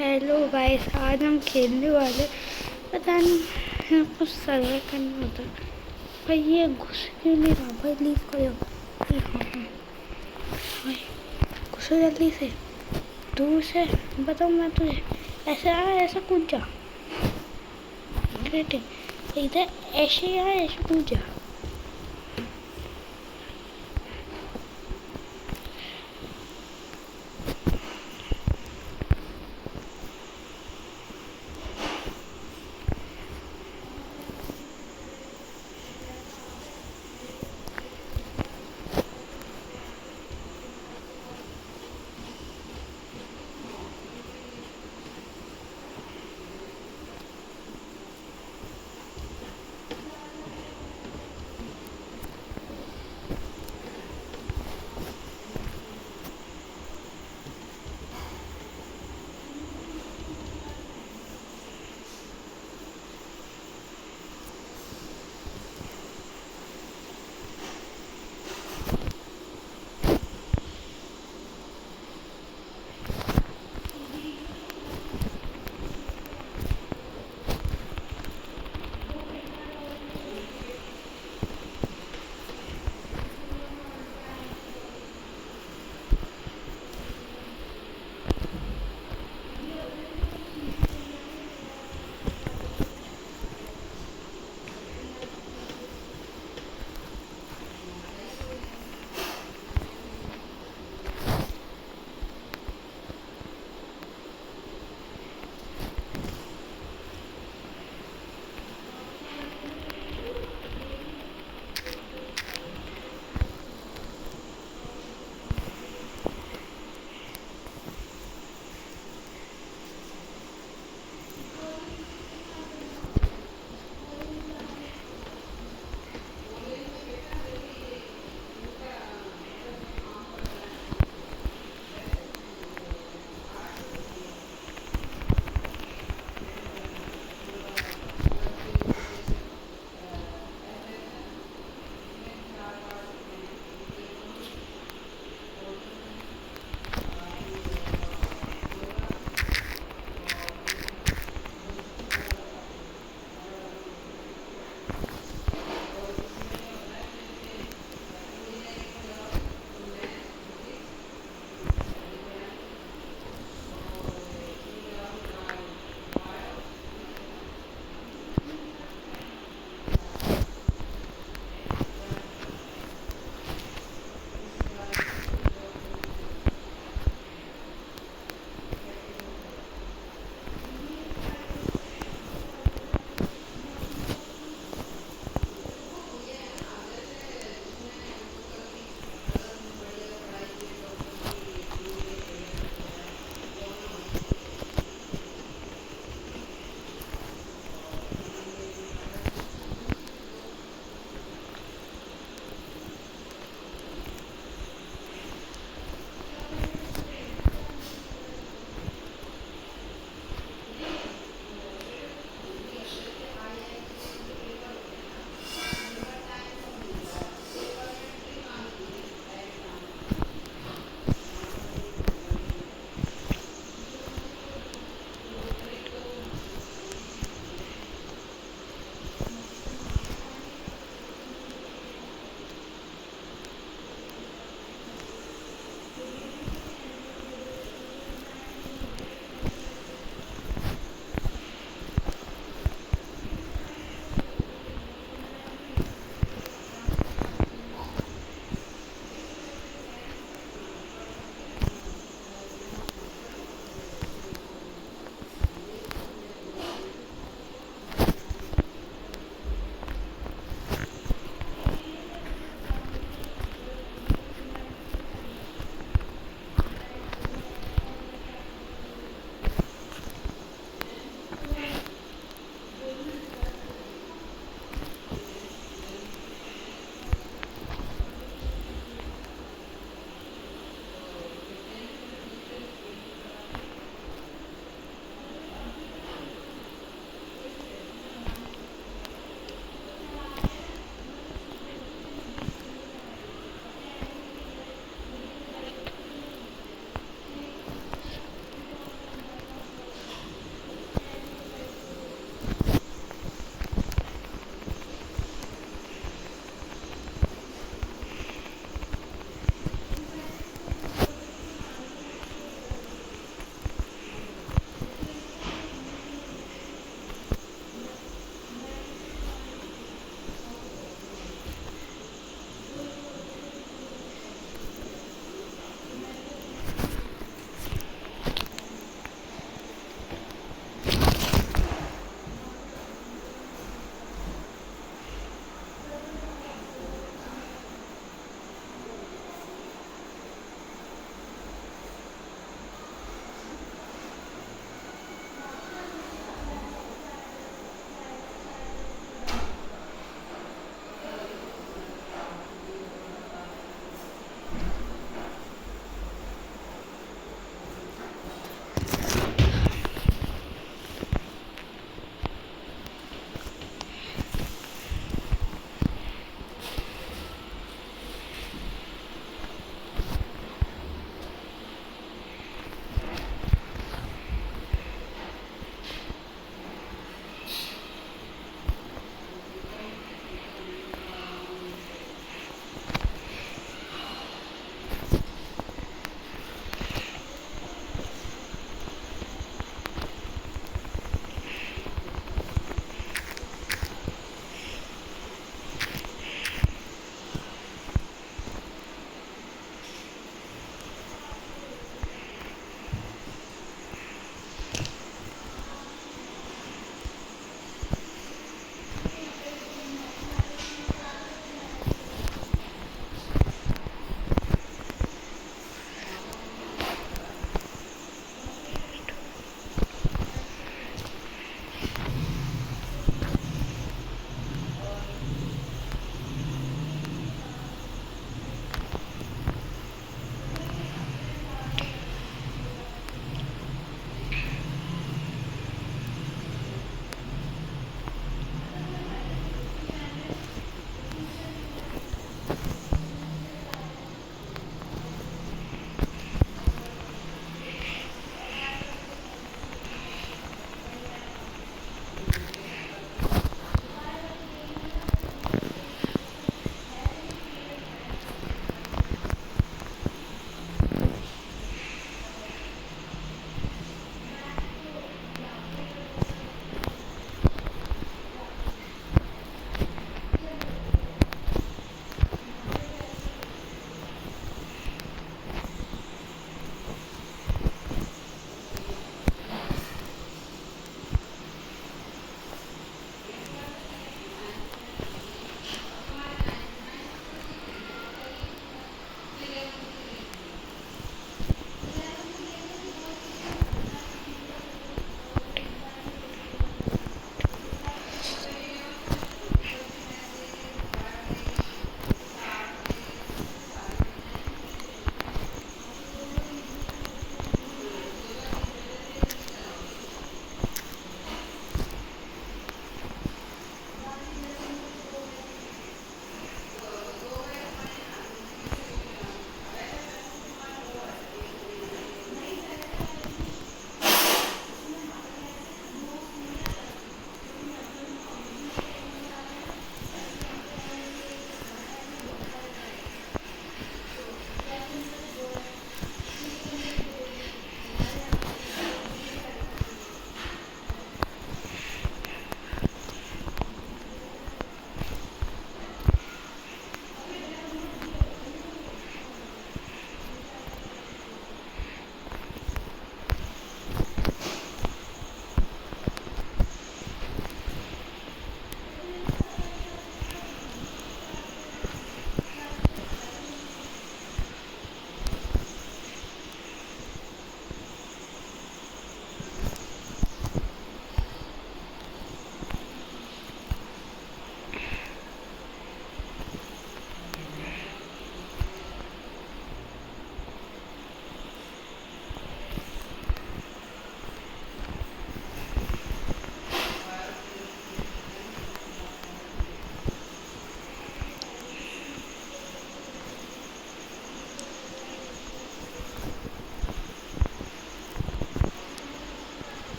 Hello guys, आज हम खेलने वाले। पता नहीं कुछ सर्वे करना होता भाई। ये घुस क्यों नहीं रहा भाई? लीव करो भाई, घुसो जल्दी से, दूर से। बताऊँ मैं तुझे? ऐसे आ, ऐसा कूद जा। ग्रेट, इधर ऐसे आ, ऐसे कूद जा।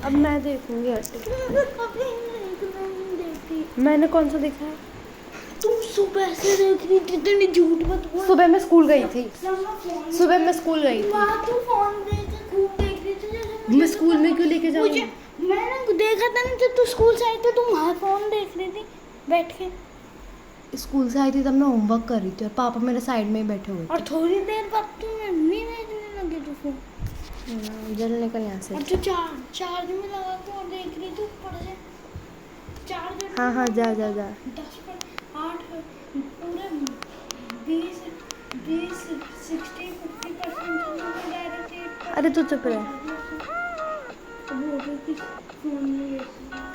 अब मैं देखूंगी हट। देखती मैंने कौन सा देखा है? तुम सुबह से देख रही थी, इतनी झूठ मत बोल। सुबह मैं स्कूल गई थी। फोन सुबह मैं स्कूल गई थी। तू फोन देख के खूब देख रही थी जैसे मैं स्कूल में क्यों लेके जाऊंगी? मैंने देखा था ना जब तू स्कूल से आई थी, तुम वहाँ फोन देख रही थी बैठ के। स्कूल से आई थी तब मैं होमवर्क कर रही थी और पापा मेरे साइड में ही बैठे हुए और थोड़ी देर बाद तू मम्मी देखने लगी तू फोन। थे। जल निकल यहाँ से। और तू चार्ज में लगा के और देख रही थी ऊपर से चार्ज। हाँ हाँ जा जा जा। 8 पूरे 20 60-50% डायरेक्ट। अरे तू चुप रह। अब वो भी किस फोन में देखती है।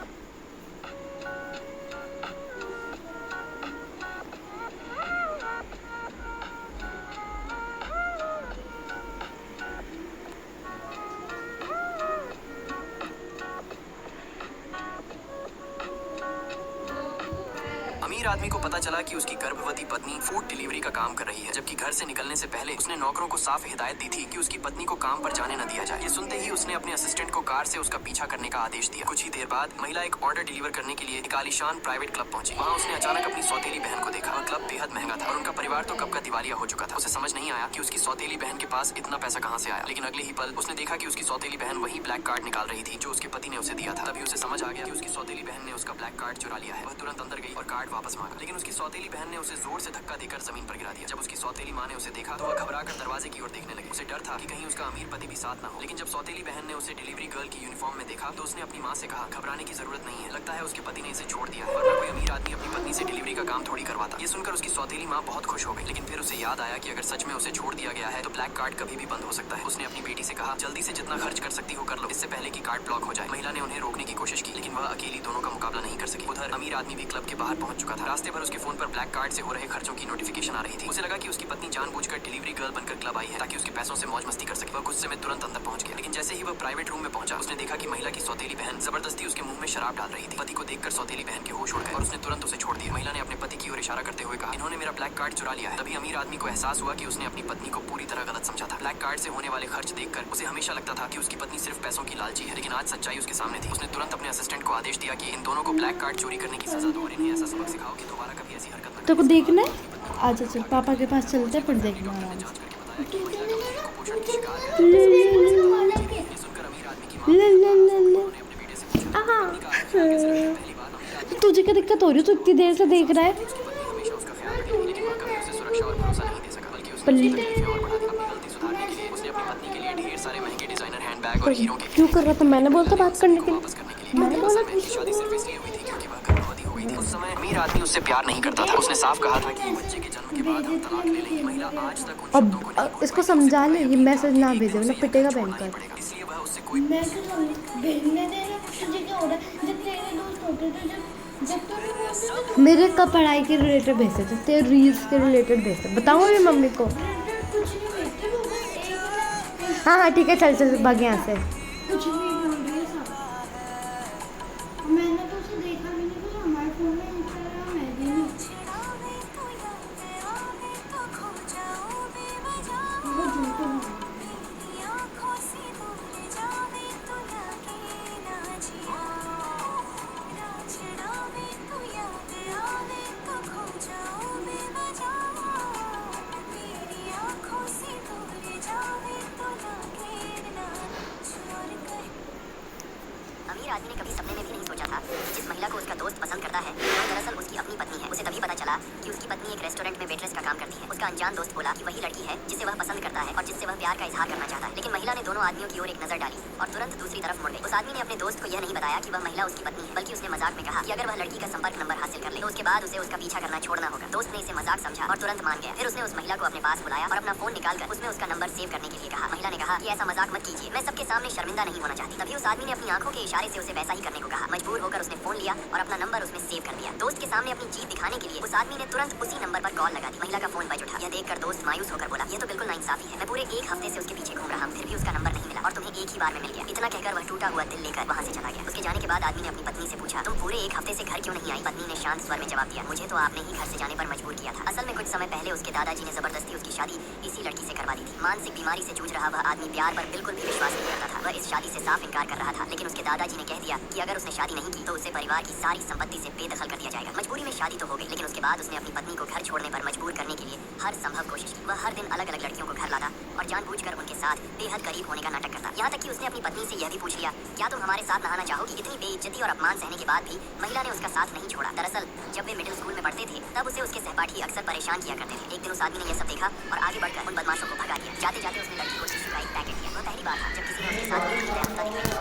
अमीर आदमी को पता चला कि उसकी गर्भवती पत्नी फूड डिलीवरी का काम कर रही है, जबकि घर से निकलने से पहले उसने नौकरों को साफ हिदायत दी थी कि उसकी पत्नी को काम पर जाने न दिया जाए। ये सुनते ही उसने अपने असिस्टेंट को कार से उसका पीछा करने का आदेश दिया। कुछ ही देर बाद महिला एक ऑर्डर डिलीवर करने के लिए एक आलीशान प्राइवेट क्लब पहुंची। वहाँ उसने अचानक अपनी सौतेली बहन को देखा। वह क्लब बेहद महंगा था और उनका परिवार तो कब का दिवालिया हो चुका था। उसे समझ नहीं आया कि उसकी सौतेली बहन के पास इतना पैसा कहाँ से आया, लेकिन अगले ही पल उसने देखा कि उसकी सौतेली बहन वही ब्लैक कार्ड निकाल रही थी जो उसके पति ने उसे दिया था। तभी उसे समझ आ गया कि उसकी सौतेली बहन ने उसका ब्लैक कार्ड चुरा लिया है। वह तुरंत अंदर गई और कार्ड वापस मांगा, लेकिन उसकी सौतेली बहन ने उसे जोर से धक्का देकर जमीन पर गिरा दिया। जब उसकी सौतेली माँ ने उसे देखा तो वह घबराकर दरवाजे की ओर देखने लगी। उसे डर था कि कहीं उसका अमीर पति भी साथ ना हो, लेकिन जब सौतेली बहन ने उसे डिलीवरी गर्ल की यूनिफॉर्म में देखा तो उसने अपनी माँ से कहा, घबराने की जरूरत नहीं है, लगता है उसके पति ने इसे छोड़ दिया है, वरना कोई अमीर आदमी अपनी पत्नी से डिलीवरी का काम थोड़ी करवाता। ये सुनकर उसकी सौतेली माँ बहुत खुश हो गई, लेकिन फिर उसे याद आया कि अगर सच में उसे छोड़ दिया गया है तो ब्लैक कार्ड कभी भी बंद हो सकता है। उसने अपनी बेटी से कहा, जल्दी से जितना खर्च कर सकती हो कर लो, इससे पहले कि कार्ड ब्लॉक हो जाए। महिला ने उन्हें रोकने की कोशिश की, लेकिन वह अकेली दोनों का मुकाबला नहीं कर सकी। उधर अमीर आदमी भी क्लब के बाहर पहुंच चुका था। रास्ते भर उसके फोन पर ब्लैक कार्ड से हो रहे खर्चों की नोटिफिकेशन आ रही थी। उसे लगा कि उसकी पत्नी जानबूझकर डिलीवरी गर्ल बनकर क्लब आई है ताकि उसके पैसों से मौज मस्ती कर सके। वह गुस्से में तुरंत अंदर पहुंच गया, लेकिन जैसे ही वह प्राइवेट रूम में पहुंचा उसने देखा कि महिला की सौतेली बहन जबरदस्ती उसके मुंह में शराब डाल रही थी। पति को देखकर सौतेली बहन के होश उड़ गए और उसने तुरंत उसे छोड़ दिया। महिला ने अपने पति की ओर इशारा करते हुए कहा, इन्होंने मेरा ब्लैक कार्ड चुरा लिया है। तभी अमीर आदमी को एहसास हुआ कि उसने अपनी पत्नी को पूरी तरह गलत समझा था। ब्लैक कार्ड से होने वाले खर्च देखकर उसे हमेशा लगता था कि उसकी पत्नी सिर्फ पैसों की लालची है, लेकिन आज सच्चाई उसके सामने थी। उसने तुरंत अपने असिस्टेंट को आदेश दिया कि इन दोनों को ब्लैक कार्ड चोरी करने की सजा दो और इन्हें ऐसा सबक सिखाओ कि दोबारा कभी ऐसी हरकत न तेरे को देखना है? अच्छा चल पापा के पास चलते हैं फिर देखना आराम से। ले ले ले ले। तुझे क्या दिक्कत हो रही है? तू इतनी देर से देख रहा है। क्यों कर रहा था? मैंने बोला था बात करने के लिए। मैंने बोला उस समय अमीर आदमी उससे प्यार नहीं करता था। उसने साफ कहा था कि बच्चे के जन्म के बाद हम तलाक ले लेंगे। महिला आज तक उन शब्दों को नहीं अब इसको समझा ले, ये मैसेज ना भेजे वरना पिटेगा भयंकर। इसलिए वह उससे कोई मैं तो भेजने दे रहा तुझे क्या हो रहा है? जब तेरे दोस्त होते थे, जब तो नहीं बोलते थे मेरे का पढ़ाई के रिलेटेड भेजते थे, तेरे रील्स के रिलेटेड भेजते। बताऊँ मेरी मम्मी को? कुछ नहीं भेजते वो, बस एक ना हाँ हाँ ठीक है, चल चल भाग यहाँ से। कुछ भी बोल रही है सब। मैंने तो उसे देखा भी नहीं, तो हमारे फोन में इंस्टाग्राम है भी नहीं। वो झूठ बोल रही है। अमीर आदमी ने कभी सपने में भी नहीं सोचा था कि जिस महिला को उसका दोस्त पसंद करता है वह दरअसल उसकी अपनी पत्नी है। उसे तभी पता चला कि उसकी पत्नी एक रेस्टोरेंट में वेट्रेस का काम करती है। उसका अनजान दोस्त बोला कि वही लड़की है जिसे वह पसंद करता है और जिससे वह प्यार का इजहार करना चाहता है। लेकिन महिला ने दोनों आदमियों की ओर एक नजर डाली और तुरंत दूसरी तरफ मुड़ गई। उस आदमी ने अपने दोस्त को यह नहीं बताया कि वह महिला उसकी पत्नी है, बल्कि उसने मजाक में कहा कि अगर वह लड़की का संपर्क नंबर हासिल कर ले तो उसके बाद उसे उसका पीछा करना छोड़ना होगा। दोस्त ने इसे मजाक समझा और तुरंत मान गया। फिर उसने उस महिला को अपने पास बुलाया और अपना फोन निकालकर उसमें उसका नंबर सेव करने के लिए कहा। महिला ने कहा कि ऐसा मजाक मत कीजिए, मैं सबके सामने शर्मिंदा नहीं होना चाहती। तभी उस आदमी ने अपनी आंखों के इशारे से उसे वैसा ही करने को कहा। मजबूर होकर उसने फोन लिया और अपना नंबर उसमें सेव कर दिया। दोस्त के सामने अपनी जीत दिखाने के लिए उस आदमी ने तुरंत उसी नंबर पर कॉल लगा दी। महिला का फोन बज उठा। यह देखकर दोस्त मायूस होकर बोला, यह तो बिल्कुल नाइंसाफी है। मैं पूरे एक हफ्ते से उसके पीछे घूम रहा हूं, फिर भी उसका नंबर नहीं मिला। और तुम्हें एक ही बार में मिल गया। इतना कहकर वह टूटा हुआ दिल लेकर वहाँ से चला गया। उसके जाने के बाद आदमी ने अपनी पत्नी से पूछा, तुम पूरे 1 हफ्ते से घर क्यों नहीं आई? पत्नी ने शांत स्वर में जवाब दिया, मुझे तो आपने ही घर से जाने पर मजबूर किया था। असल में कुछ समय पहले उसके दादाजी ने जबरदस्ती उसकी शादी इसी लड़की से करवा दी थी। मानसिक बीमारी से जूझ रहा वह आदमी प्यार पर बिल्कुल भी विश्वास नहीं करता था। वह इस शादी से साफ इनकार कर रहा था, लेकिन उसके दादाजी ने कह दिया कि अगर उसने शादी नहीं की तो उसे परिवार की सारी संपत्ति से बेदखल कर दिया जाएगा। मजबूरी में शादी तो हो गई, लेकिन उसके बाद उसने अपनी पत्नी को घर छोड़ने पर मजबूर करने के लिए हर संभव कोशिश की। वह हर दिन अलग अलग लड़कियों को घर लाता और जानबूझकर उनके साथ बेहद करीब होने का नाटक करता। यहाँ तक कि उसने अपनी पत्नी से यह भी पूछ लिया, क्या तुम हमारे साथ नहाना चाहोगी? इतनी बेइज्जती और अपमान सहने के बाद भी महिला ने उसका साथ नहीं छोड़ा। दरअसल जब वे मिडिल स्कूल में पढ़ते थे तब उसे उसके सहपाठी अक्सर परेशान किया करते थे। एक दिन उस आदमी ने यह सब देखा और आगे बढ़कर उन बदमाशों को भगा दिया। जाते जाते उसने लड़की को टिश्यू का एक पैकेट दिया। वह पहली बार था जब किसी ने उसके साथ इतनी दयालुता दिखाई।